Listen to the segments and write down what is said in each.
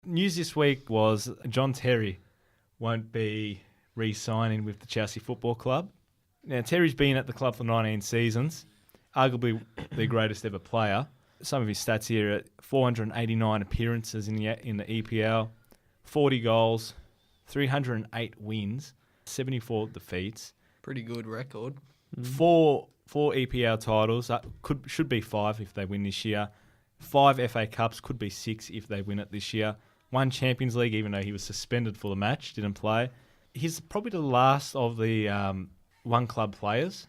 News this week was John Terry won't be re-signing with the Chelsea Football Club. Now, Terry's been at the club for 19 seasons, arguably the greatest ever player. Some of his stats here are 489 appearances in the EPL, 40 goals, 308 wins, 74 defeats. Pretty good record. Four EPL titles, should be 5 if they win this year. 5 FA Cups, could be 6 if they win it this year. 1 Champions League, even though he was suspended for the match, didn't play. He's probably the last of the one club players,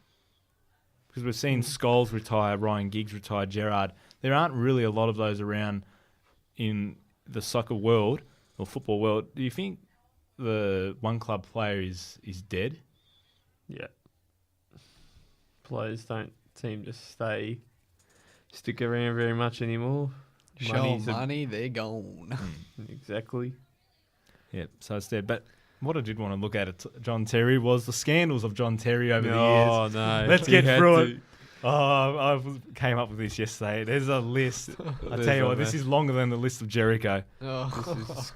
because we've seen Scholes retire, Ryan Giggs retire, Gerrard. There aren't really a lot of those around in the soccer world or football world. Do you think the one club player is dead? Yeah. Players don't seem to stick around very much anymore. Show money, they're gone. Exactly. Yeah, so it's dead. But what I did want to look at John Terry was the scandals of John Terry over the years. Oh, no. Let's get through it. Oh, I came up with this yesterday. There's a list. I tell you what, this is longer than the list of Jericho. Oh,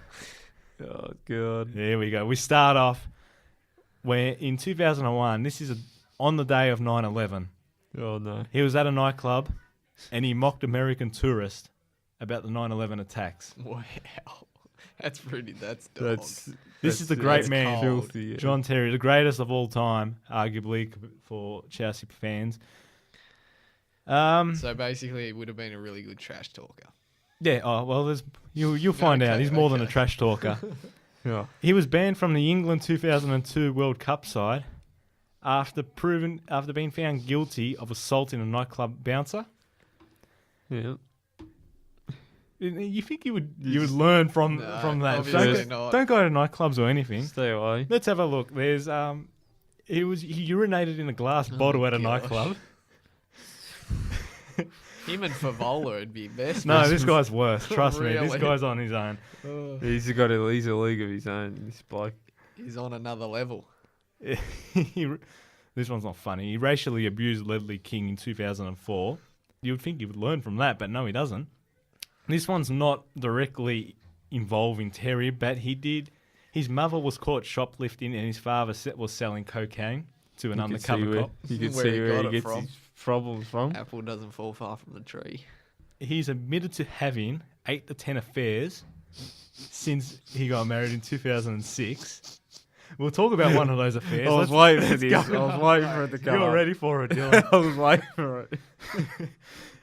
Oh, God. Here we go. We start off where in 2001, this is on the day of 9/11. Oh, no. He was at a nightclub and he mocked American tourists about the 9/11 attacks. wow. That's dog. This is the great man, Filthy, yeah. John Terry, the greatest of all time, arguably for Chelsea fans. So basically, it would have been a really good trash talker. Yeah. Oh well, you'll find out. He's more than a trash talker. Yeah. He was banned from the England 2002 World Cup side after being found guilty of assaulting a nightclub bouncer. Yeah. You think you would learn from that? Obviously not. Don't go to nightclubs or anything. Stay away. Let's have a look. There's he urinated in a glass bottle at a gosh. nightclub. Him and Favola would be best. No, this guy's worse. Trust me, Really? this guy's on his own. He's a league of his own, this bloke. He's on another level. This one's not funny. He racially abused Ledley King in 2004. You would think he would learn from that, but no, he doesn't. This one's not directly involving Terry, but he did. His mother was caught shoplifting and his father was selling cocaine to an undercover cop. You can Where see he where got he it gets from. his problems from. Apple doesn't fall far from the tree. He's admitted to having 8 to 10 affairs since he got married in 2006. We'll talk about one of those affairs. I was waiting for this. I was waiting for it to come You're up. ready for it, Dylan. I was waiting for it.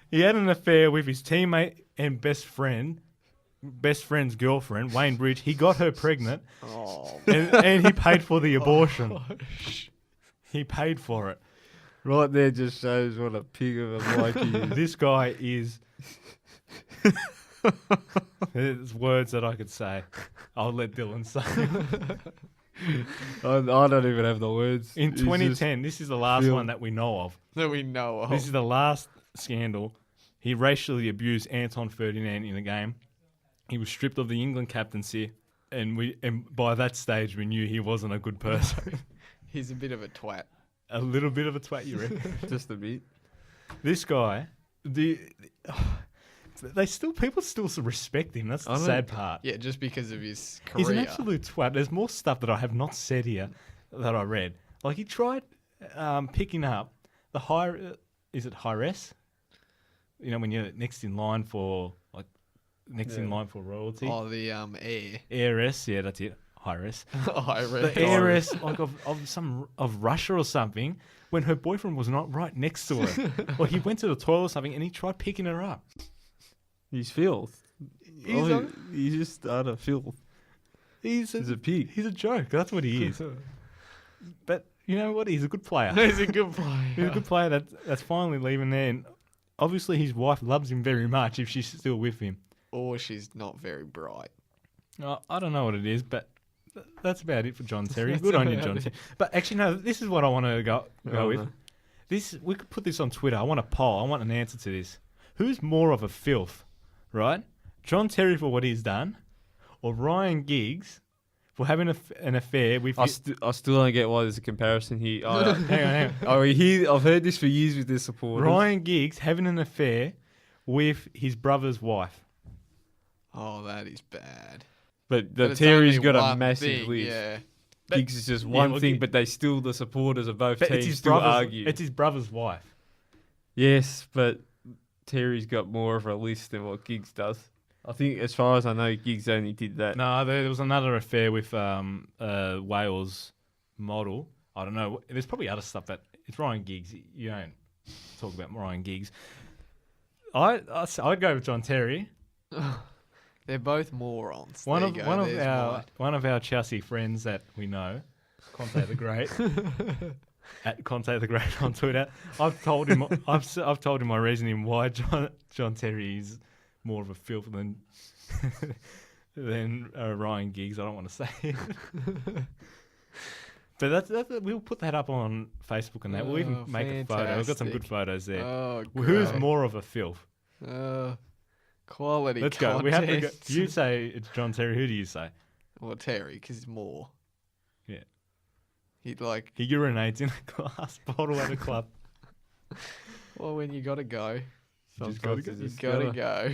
He had an affair with his teammate and best friend's girlfriend, Wayne Bridge. He got her pregnant, and he paid for the abortion. He paid for it. Right there just shows what a pig of a bloke he is. This guy is... There's words that I could say. I'll let Dylan say. I don't even have the words. In 2010, this is the last one that we know of. That we know of. This is the last scandal. He racially abused Anton Ferdinand in a game. He was stripped of the England captaincy, and by that stage we knew he wasn't a good person. He's a bit of a twat. A little bit of a twat, you reckon? Just a bit. This guy, people still respect him. That's the sad part. Yeah, just because of his career. He's an absolute twat. There's more stuff that I have not said here that I read. Like he tried picking up the is it Hires? You know, when you're next in line for royalty. Oh, the heir. Heiress, yeah, that's it. Hires. The The heiress of Russia or something, when her boyfriend was not right next to her. Or he went to the toilet or something and he tried picking her up. He's filth. He's just out of filth. He's a pig. He's a joke. That's what he is. But you know what? He's a good player. He's a good player. He's a good player that's finally leaving there. And obviously his wife loves him very much if she's still with him. Or she's not very bright. I don't know what it is, but that's about it for John Terry. Good on you, John Terry. But actually, no, this is what I want to go with. No. We could put this on Twitter. I want a poll. I want an answer to this. Who's more of a filth, right? John Terry for what he's done, or Ryan Giggs for having an affair with... I still don't get why there's a comparison here. hang on. I've heard this for years with their supporters. Ryan Giggs having an affair with his brother's wife. Oh, that is bad. But But it's Terry's only got a one massive thing, list. Yeah. Giggs is just Yeah, one well, thing, Gig- but they still, the supporters of both But teams still argue. It's his brother's wife. Yes, but Terry's got more of a list than what Giggs does. I think, as far as I know, Giggs only did that. No, there was another affair with Wales model. I don't know. There's probably other stuff that it's Ryan Giggs. You don't talk about Ryan Giggs. I'd go with John Terry. They're both morons. One There of you go, one of there's our mine. one of our Chelsea friends that we know, Conte the Great, at Conte the Great on Twitter. I've told him I've told him my reasoning why John Terry is more of a filth than Ryan Giggs. I don't want to say it. But we'll put that up on Facebook and that. We'll even make a photo. We've got some good photos there. Oh, Who's great. more of a filth? Quality Let's go. We have to go. content. You say it's John Terry. Who do you say? Well, Terry, because he's more. Yeah. He'd like, He urinates in a glass bottle at a club. well, when you got to go, Just Sometimes gotta you you just got to go.